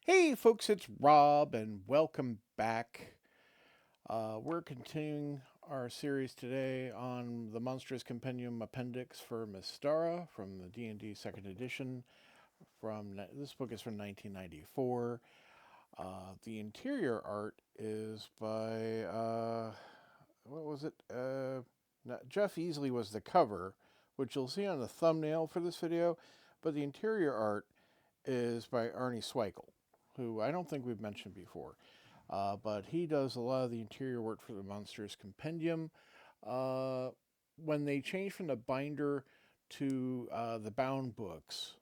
Hey folks, it's Rob and welcome back. We're continuing our series today on the Monstrous Compendium Appendix for Mystara from the D&D Second Edition. This book is from 1994. The interior art is by what was it? Jeff Easley was the cover, which you'll see on the thumbnail for this video, but the interior art is by Arnie Sweikel, who I don't think we've mentioned before. But he does a lot of the interior work for the Monsters Compendium. Uh, when they changed from the binder to the bound books,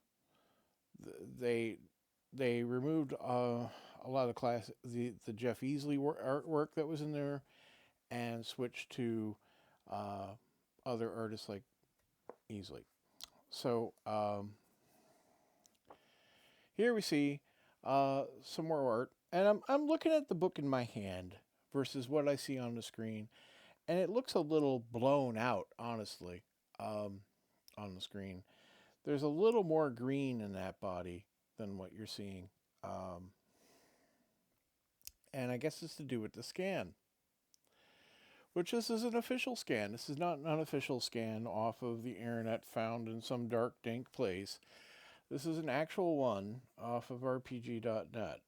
they they removed a lot of the Jeff Easley artwork that was in there and switched to uh, other artists like Easley. So here we see some more art, and I'm looking at the book in my hand versus what I see on the screen, and it looks a little blown out, honestly, um, on the screen. There's a little more green in that body than what you're seeing, um, and I guess it's to do with the scan. Which this is an official scan. This is not an unofficial scan off of the internet found in some dark, dank place. This is an actual one off of RPG.net.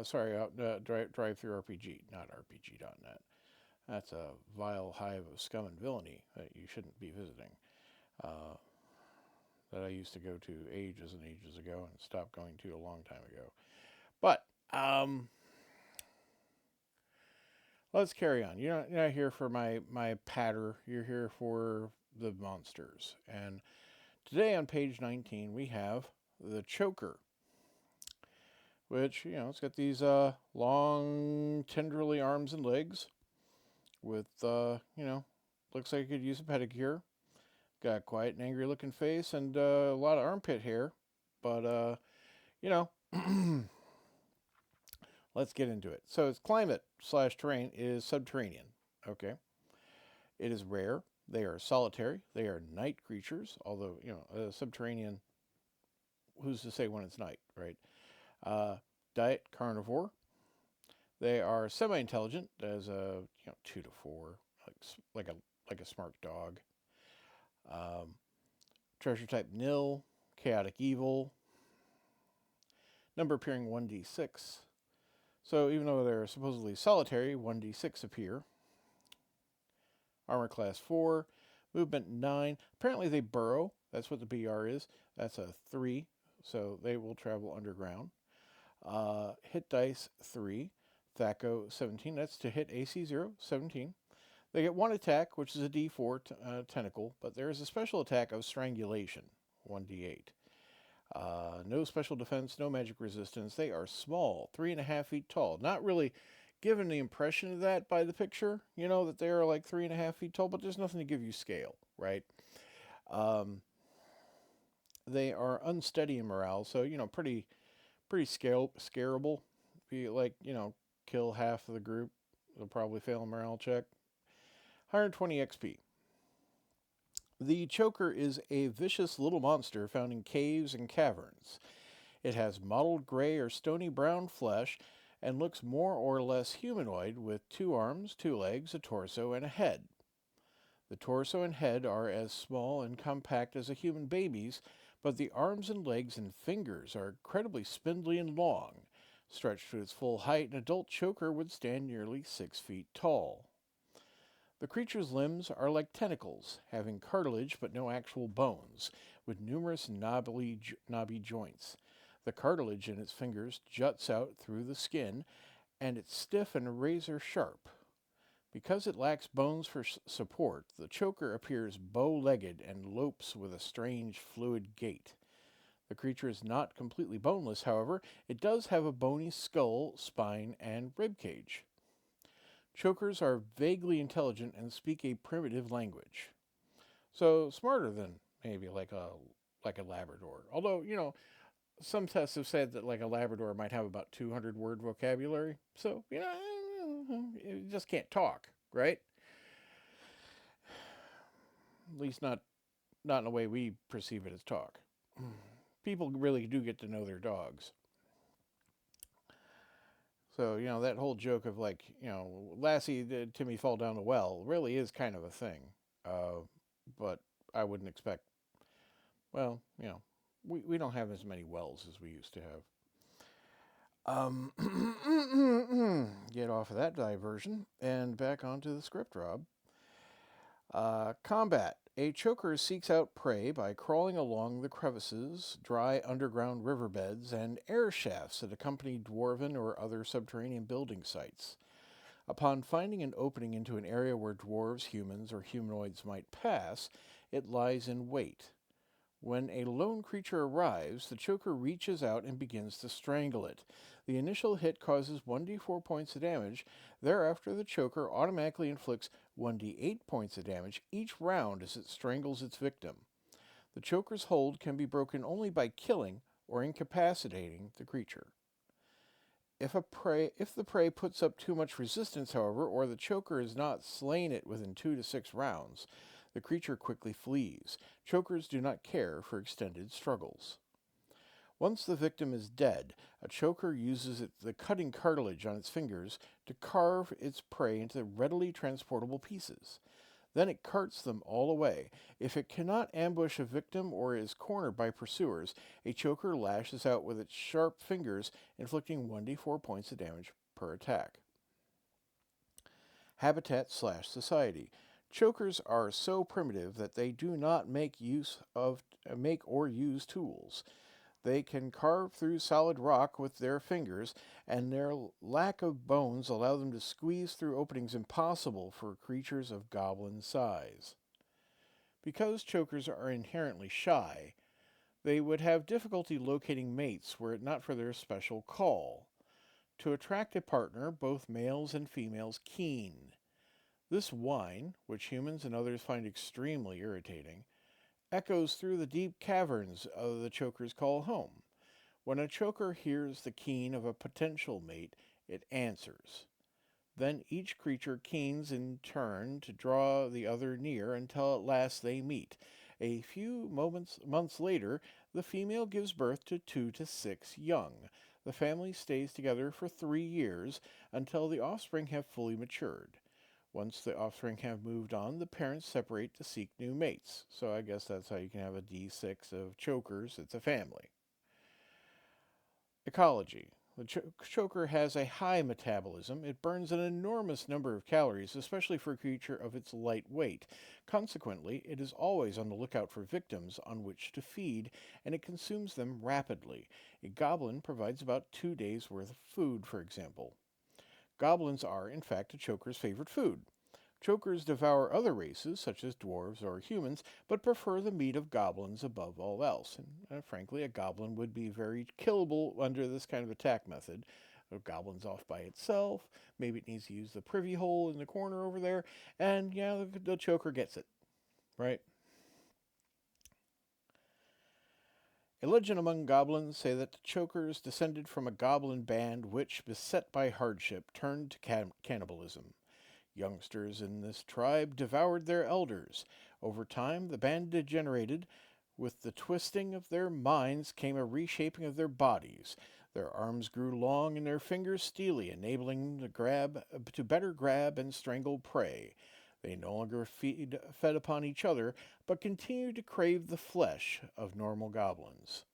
Sorry, Drive Through RPG, not RPG.net. That's a vile hive of scum and villainy that you shouldn't be visiting. Uh, that I used to go to ages and ages ago and stopped going to a long time ago. But let's carry on. You're not here for my patter. You're here for the monsters. And today on page 19 we have the choker, which, it's got these long, tenderly arms and legs with, looks like it could use a pedicure. Got a quiet and angry looking face and a lot of armpit hair. But, you know, let's get into it. So its climate/terrain is subterranean. Okay. It is rare. They are solitary. They are night creatures, although, subterranean, who's to say when it's night, right? Uh, Diet carnivore. They are semi-intelligent, as a 2 to 4, like a smart dog. Um, Treasure type nil, chaotic evil. Number appearing 1d6. So even though they're supposedly solitary, 1d6 appear. Armor class 4, movement 9. Apparently they burrow. That's what the BR is. That's a 3, so they will travel underground. Hit dice 3. Thaco 17. That's to hit AC 0, 17. They get one attack, which is a D4 tentacle, but there is a special attack of strangulation, 1d8. No special defense, no magic resistance. They are small, 3.5 feet tall. Not really given the impression of that by the picture, that they are like 3.5 feet tall, but there's nothing to give you scale, right? Um, they are unsteady in morale, so, pretty scarable. If you, kill half of the group, they'll probably fail a morale check. 120 XP. The choker is a vicious little monster found in caves and caverns. It has mottled gray or stony brown flesh and looks more or less humanoid with 2 arms, 2 legs, a torso, and a head. The torso and head are as small and compact as a human baby's, but the arms and legs and fingers are incredibly spindly and long. Stretched to its full height, an adult choker would stand nearly 6 feet tall. The creature's limbs are like tentacles, having cartilage but no actual bones, with numerous knobby joints. The cartilage in its fingers juts out through the skin, and it's stiff and razor sharp. Because it lacks bones for support, the choker appears bow-legged and lopes with a strange fluid gait. The creature is not completely boneless, however. It does have a bony skull, spine, and rib cage. Chokers are vaguely intelligent and speak a primitive language. So smarter than maybe like a Labrador. Although, some tests have said that like a Labrador might have about 200 word vocabulary. So, you just can't talk, right? At least not in the way we perceive it as talk. People really do get to know their dogs. So, that whole joke of like, Lassie did Timmy fall down the well really is kind of a thing. But I wouldn't expect, well, we don't have as many wells as we used to have. Get off of that diversion and back onto the script, Rob. Combat. A choker seeks out prey by crawling along the crevices, dry underground riverbeds, and air shafts that accompany dwarven or other subterranean building sites. Upon finding an opening into an area where dwarves, humans, or humanoids might pass, it lies in wait. When a lone creature arrives, the choker reaches out and begins to strangle it. The initial hit causes 1d4 points of damage. Thereafter, the choker automatically inflicts 1d8 points of damage each round as it strangles its victim. The choker's hold can be broken only by killing or incapacitating the creature. If the prey puts up too much resistance, however, or the choker has not slain it within 2 to 6 rounds, the creature quickly flees. Chokers do not care for extended struggles. Once the victim is dead, a choker uses the cutting cartilage on its fingers to carve its prey into readily transportable pieces. Then it carts them all away. If it cannot ambush a victim or is cornered by pursuers, a choker lashes out with its sharp fingers, inflicting 1d4 points of damage per attack. Habitat/society. Chokers are so primitive that they do not make or use tools. They can carve through solid rock with their fingers, and their lack of bones allow them to squeeze through openings impossible for creatures of goblin size. Because chokers are inherently shy, they would have difficulty locating mates were it not for their special call. To attract a partner, both males and females keen. This whine, which humans and others find extremely irritating, echoes through the deep caverns of the choker's call home. When a choker hears the keen of a potential mate, it answers. Then each creature keens in turn to draw the other near until at last they meet. A few months later, the female gives birth to 2 to 6 young. The family stays together for 3 years until the offspring have fully matured. Once the offspring have moved on, the parents separate to seek new mates. So I guess that's how you can have a D6 of chokers. It's a family. Ecology. The choker has a high metabolism. It burns an enormous number of calories, especially for a creature of its light weight. Consequently, it is always on the lookout for victims on which to feed, and it consumes them rapidly. A goblin provides about 2 days' worth of food, for example. Goblins are, in fact, a choker's favorite food. Chokers devour other races, such as dwarves or humans, but prefer the meat of goblins above all else. And frankly, a goblin would be very killable under this kind of attack method. A goblin's off by itself, maybe it needs to use the privy hole in the corner over there, and the choker gets it, right? A legend among goblins say that the chokers descended from a goblin band which, beset by hardship, turned to cannibalism. Youngsters in this tribe devoured their elders. Over time, the band degenerated. With the twisting of their minds came a reshaping of their bodies. Their arms grew long and their fingers steely, enabling them to better grab and strangle prey. They no longer fed upon each other, but continued to crave the flesh of normal goblins.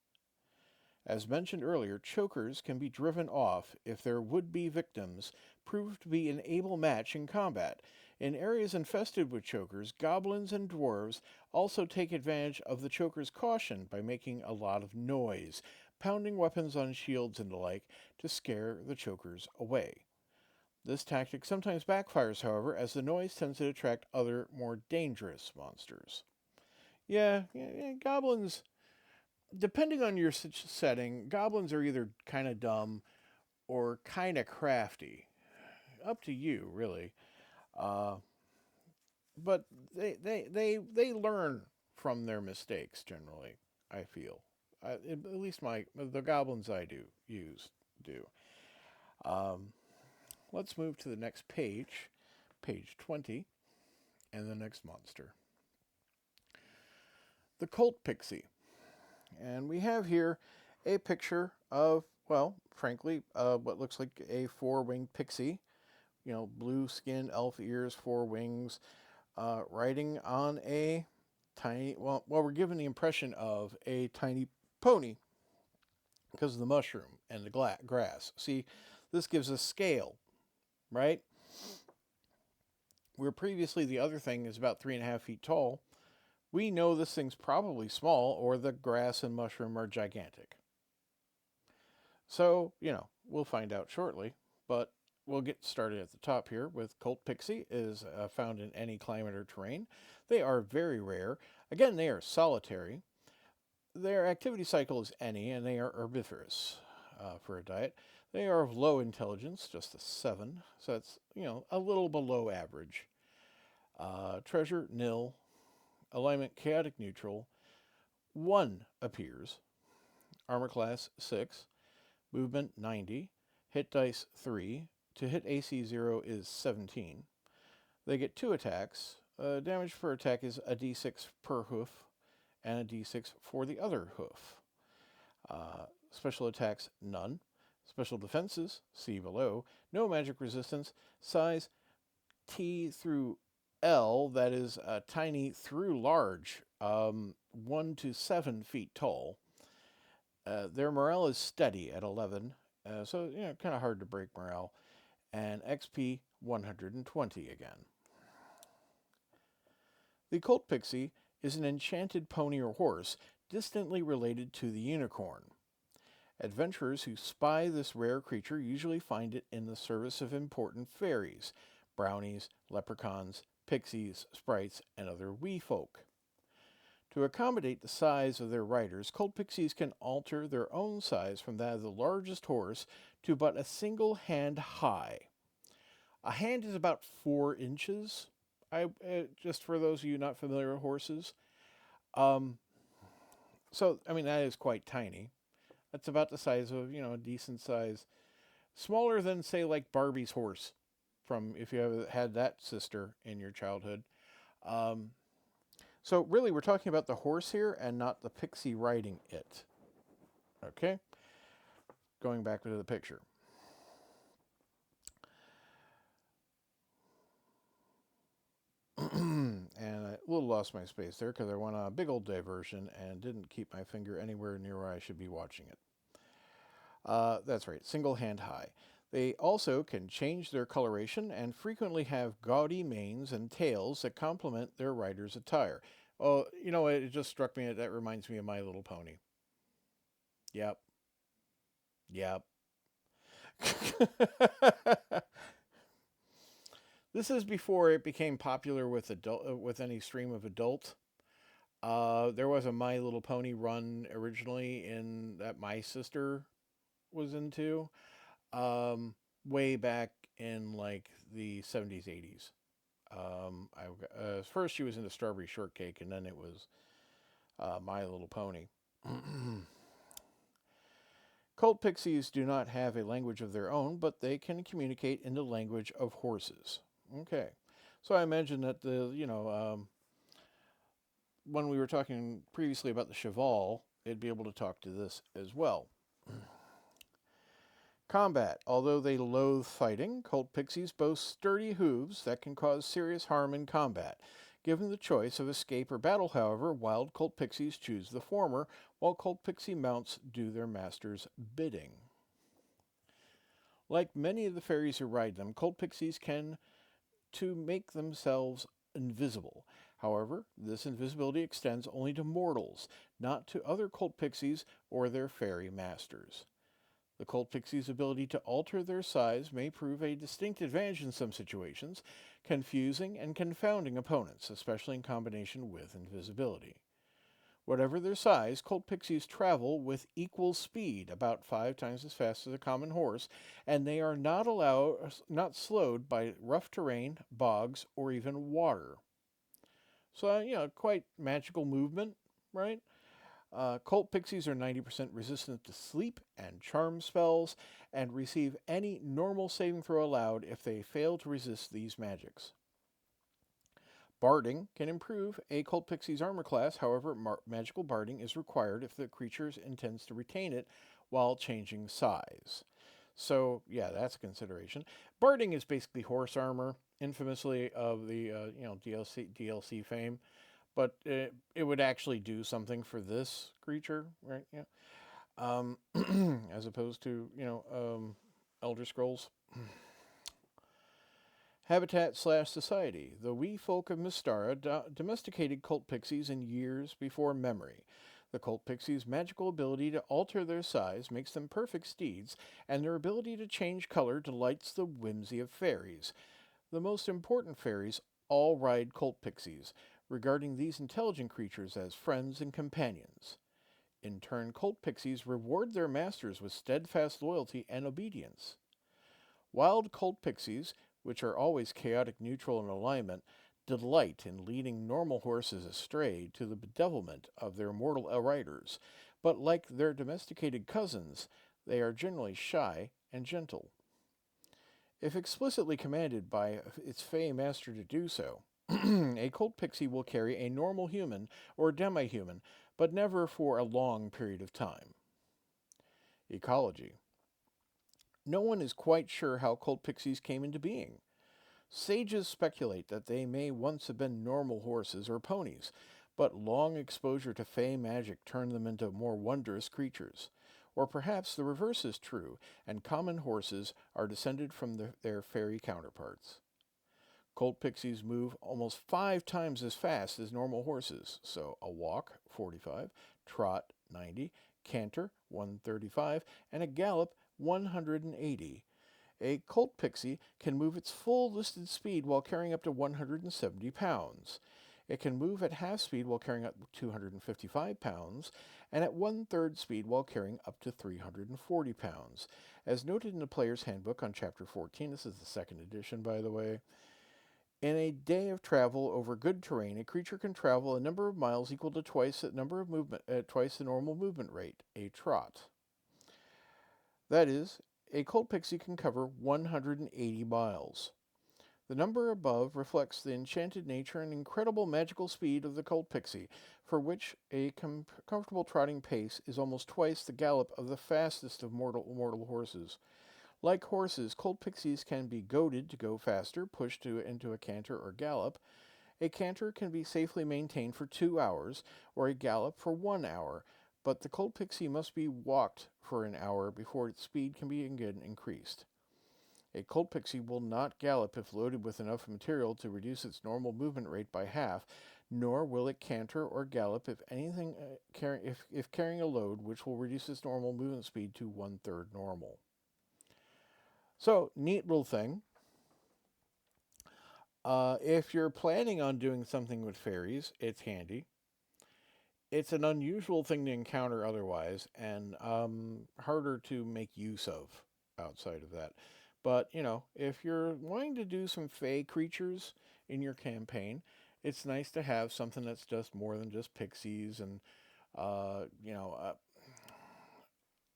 As mentioned earlier, chokers can be driven off if their would-be victims prove to be an able match in combat. In areas infested with chokers, goblins and dwarves also take advantage of the choker's caution by making a lot of noise, pounding weapons on shields and the like to scare the chokers away. This tactic sometimes backfires, however, as the noise tends to attract other, more dangerous monsters. Yeah, goblins, depending on your setting, goblins are either kind of dumb or kind of crafty. Up to you, really. Uh, but they learn from their mistakes generally. I feel, at least the goblins I do. Um, let's move to the next page, page 20, and the next monster, the Coltpixy. And we have here a picture of Well, frankly, what looks like a four-winged pixie, blue skin, elf ears, four wings, riding on a tiny, well, we're given the impression of a tiny pony because of the mushroom and the grass. See, this gives us scale, right? Where previously the other thing is about 3.5 feet tall, we know this thing's probably small or the grass and mushroom are gigantic. So, we'll find out shortly, but we'll get started at the top here with Coltpixy is found in any climate or terrain. They are very rare. Again, they are solitary. Their activity cycle is any, and they are herbivorous for a diet. They are of low intelligence, just a 7, so it's, a little below average. Treasure, nil. Alignment, chaotic neutral. 1 appears. Armor class, 6. Movement, 90. Hit dice, 3. To hit AC 0 is 17. They get 2 attacks. Damage per attack is a d6 per hoof and a d6 for the other hoof. Special attacks, none. Special defenses, see below. No magic resistance. Size, T through L, that is tiny through large, 1 to 7 feet tall. Their morale is steady at 11, so kind of hard to break morale. And XP 120 again. The Coltpixy is an enchanted pony or horse distantly related to the unicorn. Adventurers who spy this rare creature usually find it in the service of important fairies, brownies, leprechauns, pixies, sprites, and other wee folk. To accommodate the size of their riders, Coltpixies can alter their own size from that of the largest horse to but a single hand high. A hand is about 4 inches. Just for those of you not familiar with horses. That is quite tiny. That's about the size of, a decent size. Smaller than, say, like Barbie's horse, from if you ever had that sister in your childhood. So really, we're talking about the horse here and not the pixie riding it. Okay? Going back to the picture. And I a little lost my space there because I went on a big old diversion and didn't keep my finger anywhere near where I should be watching it. That's right, single hand high. They also can change their coloration and frequently have gaudy manes and tails that complement their rider's attire. Oh, it just struck me that reminds me of My Little Pony. Yep. This is before it became popular with with any stream of adult. There was a My Little Pony run originally that my sister was into, way back in like the 70s, 80s. First she was into Strawberry Shortcake, and then it was My Little Pony. Coltpixies do not have a language of their own, but they can communicate in the language of horses. Okay, so I imagine that when we were talking previously about the cheval, it'd be able to talk to this as well. Combat. Although they loathe fighting, Coltpixies boast sturdy hooves that can cause serious harm in combat. Given the choice of escape or battle, however, wild Coltpixies choose the former, while Coltpixy mounts do their master's bidding. Like many of the fairies who ride them, Coltpixies can to make themselves invisible. However, this invisibility extends only to mortals, not to other Coltpixies or their fairy masters. The Coltpixie's ability to alter their size may prove a distinct advantage in some situations, confusing and confounding opponents, especially in combination with invisibility. Whatever their size, Coltpixies travel with equal speed, about 5 times as fast as a common horse, and they are not slowed by rough terrain, bogs, or even water. So, quite magical movement, right? Coltpixies are 90% resistant to sleep and charm spells, and receive any normal saving throw allowed if they fail to resist these magics. Barding can improve a Coltpixie's armor class, however, magical barding is required if the creature intends to retain it while changing size. So, yeah, that's a consideration. Barding is basically horse armor, infamously of the DLC fame, but it would actually do something for this creature, right? Yeah. As opposed to Elder Scrolls. Habitat/society. The wee folk of Mystara domesticated Coltpixies in years before memory. The Coltpixies' magical ability to alter their size makes them perfect steeds, and their ability to change color delights the whimsy of fairies. The most important fairies all ride Coltpixies, regarding these intelligent creatures as friends and companions. In turn, Coltpixies reward their masters with steadfast loyalty and obedience. Wild Coltpixies, which are always chaotic, neutral, and alignment, delight in leading normal horses astray to the bedevilment of their mortal riders, but like their domesticated cousins, they are generally shy and gentle. If explicitly commanded by its fey master to do so, a Coltpixy will carry a normal human or demi-human, but never for a long period of time. Ecology. No one is quite sure how Coltpixies came into being. Sages speculate that they may once have been normal horses or ponies, but long exposure to fey magic turned them into more wondrous creatures. Or perhaps the reverse is true, and common horses are descended from their fairy counterparts. Coltpixies move almost 5 times as fast as normal horses, so a walk, 45, trot, 90, canter, 135, and a gallop, 180. A Coltpixy can move its full listed speed while carrying up to 170 pounds. It can move at half speed while carrying up to 255 pounds, and at 1/3 speed while carrying up to 340 pounds. As noted in the Player's Handbook on Chapter 14, this is the second edition, by the way, in a day of travel over good terrain, a creature can travel a number of miles equal to twice the normal movement rate, a trot. That is, a Coltpixy can cover 180 miles. The number above reflects the enchanted nature and incredible magical speed of the Coltpixy, for which a comfortable trotting pace is almost twice the gallop of the fastest of mortal horses. Like horses, Coltpixies can be goaded to go faster, pushed into a canter or gallop. A canter can be safely maintained for 2 hours, or a gallop for 1 hour, but the Coltpixy must be walked for an hour before its speed can be again increased. A Coltpixy will not gallop if loaded with enough material to reduce its normal movement rate by half, nor will it canter or gallop if carrying a load which will reduce its normal movement speed to 1/3 normal. So, neat little thing. If you're planning on doing something with fairies, it's handy. It's an unusual thing to encounter otherwise, and harder to make use of outside of that. But, if you're wanting to do some fey creatures in your campaign, it's nice to have something that's just more than just pixies and,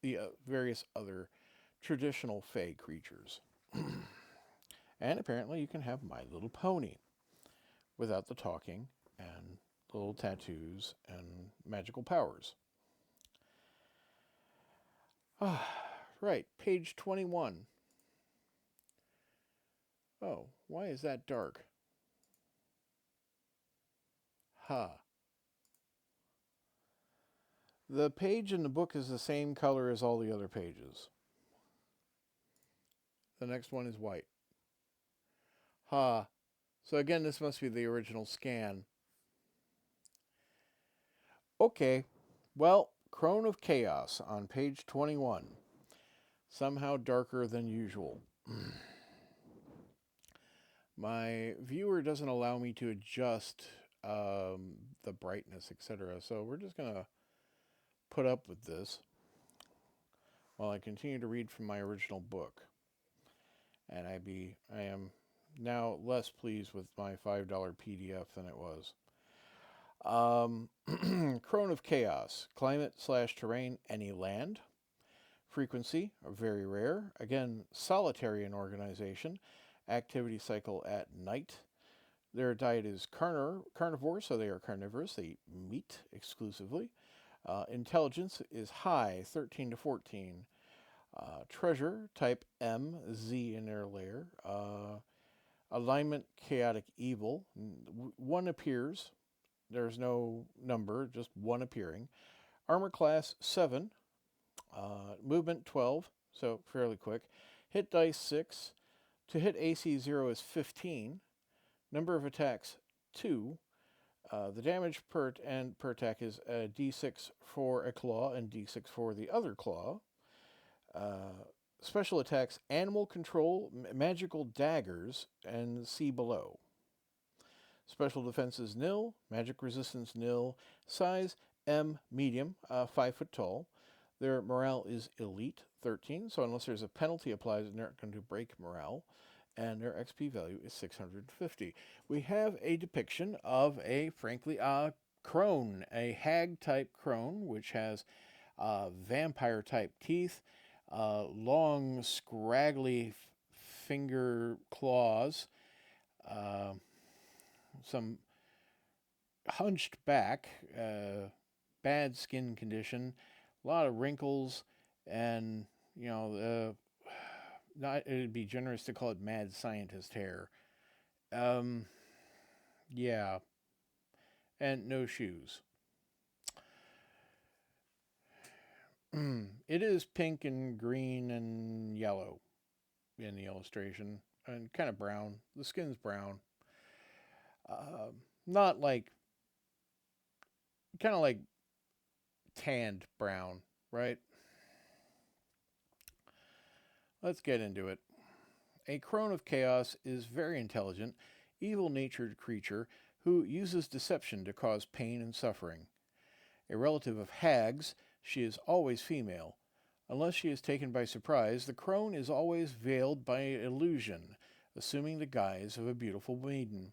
the various other traditional fey creatures. And apparently you can have My Little Pony without the talking and little tattoos and magical powers. Right, page 21. Oh, why is that dark? The page in the book is the same color as all the other pages. The next one is white. So again, this must be the original scan. Okay, well, Crone of Chaos on page 21. Somehow darker than usual. My viewer doesn't allow me to adjust the brightness, etc. So we're just going to put up with this while I continue to read from my original book. And I am now less pleased with my $5 PDF than it was. Crone of Chaos. Climate/terrain, any land. Frequency, very rare. Again, solitary in organization. Activity cycle at night. Their diet is carnivore, so they are carnivorous. They eat meat exclusively. Intelligence is high, 13 to 14. Treasure, type M, Z in their layer. Alignment, chaotic evil. One appears. There's no number, just one appearing. Armor class 7. Movement 12, so fairly quick. Hit dice 6. To hit AC 0 is 15. Number of attacks 2. The damage per attack is d6 for a claw and d6 for the other claw. Special attacks, animal control, magical daggers, and see below. Special defenses nil, magic resistance nil, size M medium, 5 foot tall. Their morale is elite, 13, so unless there's a penalty applied, they're not going to break morale. And their XP value is 650. We have a depiction of a, frankly, crone, a hag-type crone, which has vampire-type teeth, long, scraggly finger claws, some hunched back, bad skin condition, a lot of wrinkles, and, it'd be generous to call it mad scientist hair. Yeah. And no shoes. It is pink and green and yellow in the illustration, and kind of brown. The skin's brown. Not like, kind of like tanned brown, right? Let's get into it. A Crone of Chaos is very intelligent, evil-natured creature who uses deception to cause pain and suffering. A relative of hags, she is always female. Unless she is taken by surprise, the crone is always veiled by illusion, assuming the guise of a beautiful maiden.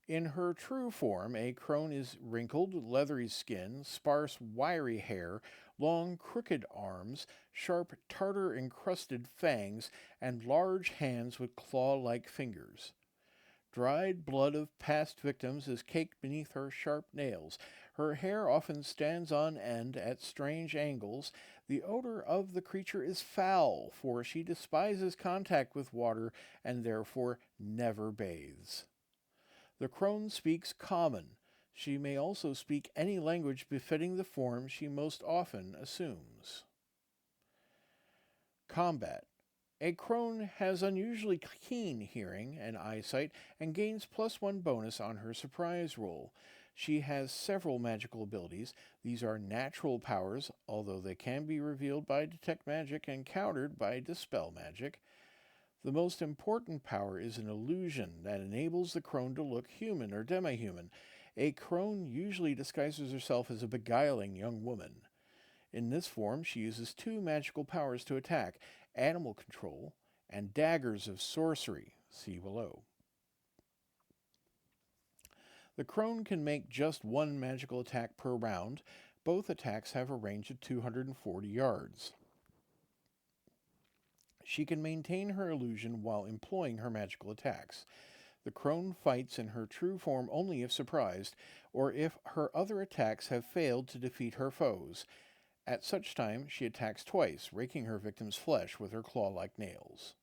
In her true form, a crone is wrinkled, leathery skin, sparse, wiry hair, long, crooked arms, sharp, tartar-encrusted fangs, and large hands with claw-like fingers. Dried blood of past victims is caked beneath her sharp nails. Her hair often stands on end at strange angles. The odor of the creature is foul, for she despises contact with water and therefore never bathes. The crone speaks common. She may also speak any language befitting the form she most often assumes. Combat. A crone has unusually keen hearing and eyesight and gains +1 bonus on her surprise roll. She has several magical abilities. These are natural powers, although they can be revealed by detect magic and countered by dispel magic. The most important power is an illusion that enables the crone to look human or demi-human. A crone usually disguises herself as a beguiling young woman. In this form, she uses 2 magical powers to attack, animal control and daggers of sorcery. See below. The crone can make just 1 magical attack per round. Both attacks have a range of 240 yards. She can maintain her illusion while employing her magical attacks. The crone fights in her true form only if surprised, or if her other attacks have failed to defeat her foes. At such time, she attacks twice, raking her victim's flesh with her claw-like nails.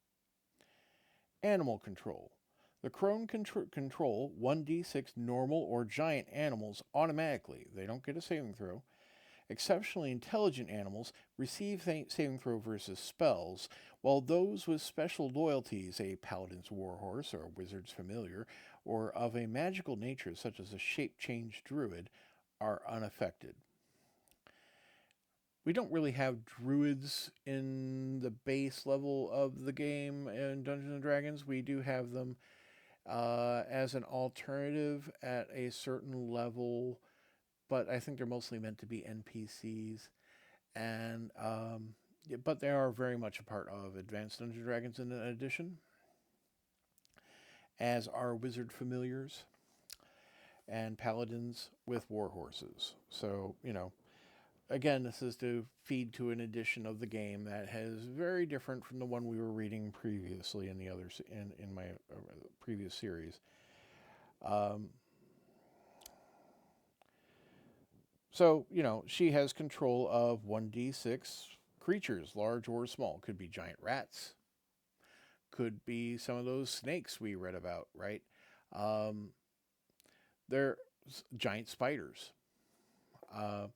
Animal control. The crone can control 1d6 normal or giant animals automatically. They don't get a saving throw. Exceptionally intelligent animals receive saving throw versus spells, while those with special loyalties, a paladin's warhorse or a wizard's familiar, or of a magical nature such as a shape-change druid, are unaffected. We don't really have druids in the base level of the game in Dungeons & Dragons. We do have them as an alternative at a certain level, but I think they're mostly meant to be NPCs. And but they are very much a part of Advanced Dungeons & Dragons in addition, as are wizard familiars and paladins with warhorses. So, again, this is to feed to an edition of the game that is very different from the one we were reading previously in the others in my previous series. So, she has control of 1d6 creatures, large or small. Could be giant rats, could be some of those snakes we read about, right? Um, they're giant spiders. Uh,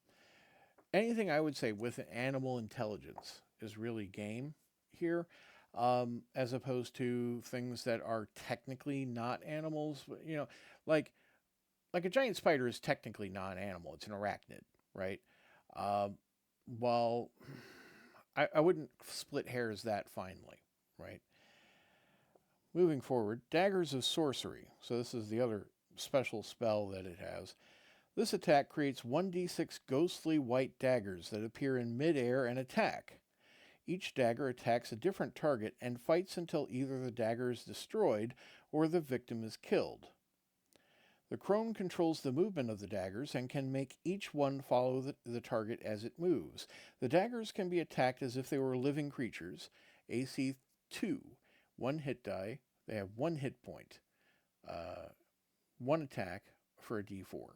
Anything I would say with an animal intelligence is really game here, as opposed to things that are technically not animals. Like like a giant spider is technically not an animal; it's an arachnid, right? Um, while I wouldn't split hairs that finely, right? Moving forward, daggers of sorcery. So this is the other special spell that it has. This attack creates 1d6 ghostly white daggers that appear in midair and attack. Each dagger attacks a different target and fights until either the dagger is destroyed or the victim is killed. The crone controls the movement of the daggers and can make each one follow the target as it moves. The daggers can be attacked as if they were living creatures. AC 2, 1 hit die. They have 1 hit point, 1 attack for a d4.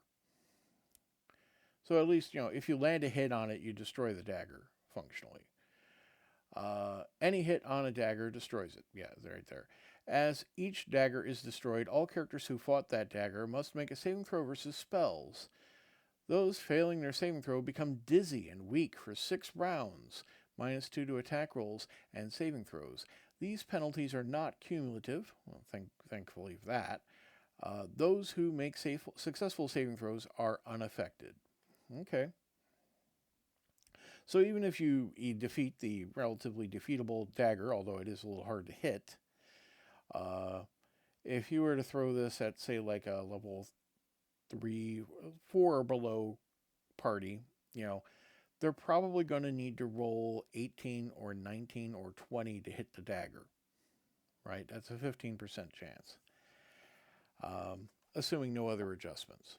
So at least, if you land a hit on it, you destroy the dagger functionally. Any hit on a dagger destroys it. Yeah, right there. As each dagger is destroyed, all characters who fought that dagger must make a saving throw versus spells. Those failing their saving throw become dizzy and weak for 6 rounds, -2 to attack rolls and saving throws. These penalties are not cumulative. Well, thankfully for that. Those who make successful saving throws are unaffected. Okay. So even if you defeat the relatively defeatable dagger, although it is a little hard to hit, if you were to throw this at, say, like a level 3, 4 or below party, they're probably going to need to roll 18 or 19 or 20 to hit the dagger, right? That's a 15% chance, assuming no other adjustments.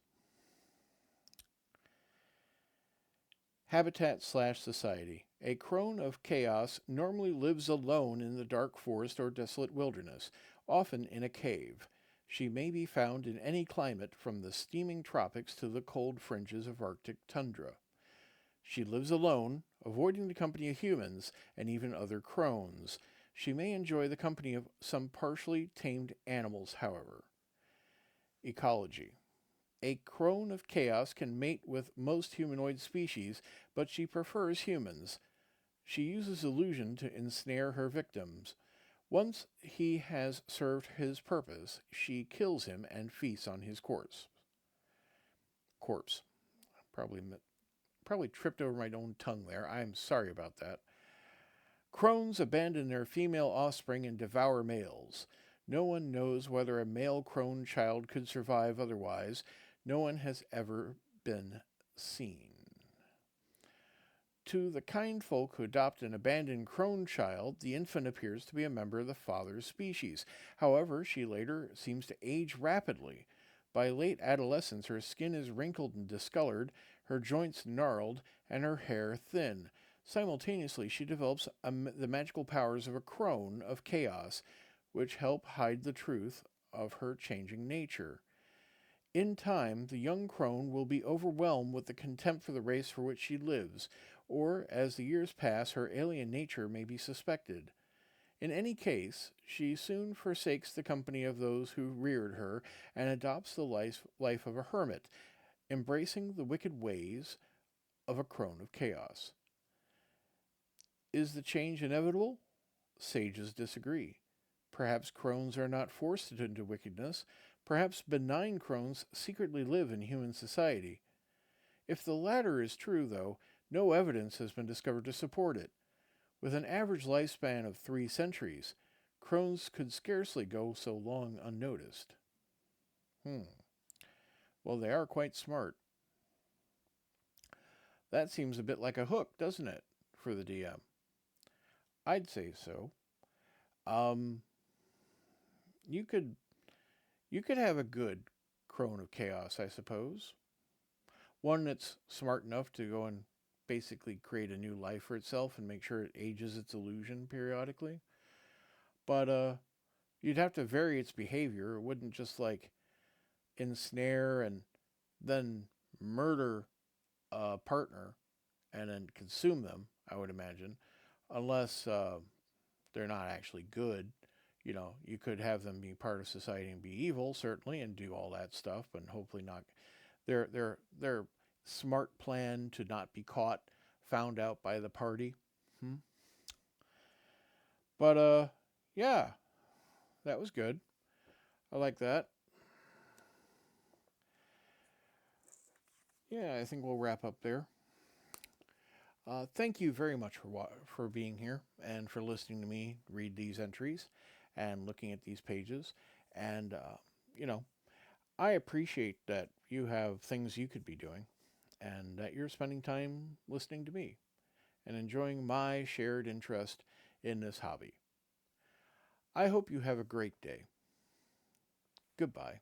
Habitat/society. A crone of chaos normally lives alone in the dark forest or desolate wilderness, often in a cave. She may be found in any climate, from the steaming tropics to the cold fringes of Arctic tundra. She lives alone, avoiding the company of humans and even other crones. She may enjoy the company of some partially tamed animals, however. Ecology. A crone of chaos can mate with most humanoid species, but she prefers humans. She uses illusion to ensnare her victims. Once he has served his purpose, she kills him and feasts on his corpse. Probably tripped over my own tongue there. I'm sorry about that. Crones abandon their female offspring and devour males. No one knows whether a male crone child could survive otherwise. No one has ever been seen. To the kind folk who adopt an abandoned crone child, the infant appears to be a member of the father's species. However, she later seems to age rapidly. By late adolescence, her skin is wrinkled and discolored, her joints gnarled, and her hair thin. Simultaneously, she develops the magical powers of a crone of chaos, which help hide the truth of her changing nature. In time, the young crone will be overwhelmed with the contempt for the race for which she lives, or, as the years pass, her alien nature may be suspected. In any case, she soon forsakes the company of those who reared her and adopts the life of a hermit, embracing the wicked ways of a crone of chaos. Is the change inevitable? Sages disagree. Perhaps crones are not forced into wickedness. Perhaps benign crones secretly live in human society. If the latter is true, though, no evidence has been discovered to support it. With an average lifespan of 3 centuries, crones could scarcely go so long unnoticed. Well, they are quite smart. That seems a bit like a hook, doesn't it, for the DM? I'd say so. You could have a good crone of chaos, I suppose. One that's smart enough to go and basically create a new life for itself and make sure it ages its illusion periodically. But you'd have to vary its behavior. It wouldn't just ensnare and then murder a partner and then consume them, I would imagine, unless they're not actually good. You know, you could have them be part of society and be evil, certainly, and do all that stuff, and hopefully not. Their smart plan to not be caught, found out by the party. Hmm? But yeah, that was good. I like that. Yeah, I think we'll wrap up there. Thank you very much for being here and for listening to me read these entries and looking at these pages. And you know, I appreciate that you have things you could be doing and that you're spending time listening to me and enjoying my shared interest in this hobby. I hope you have a great day. Goodbye.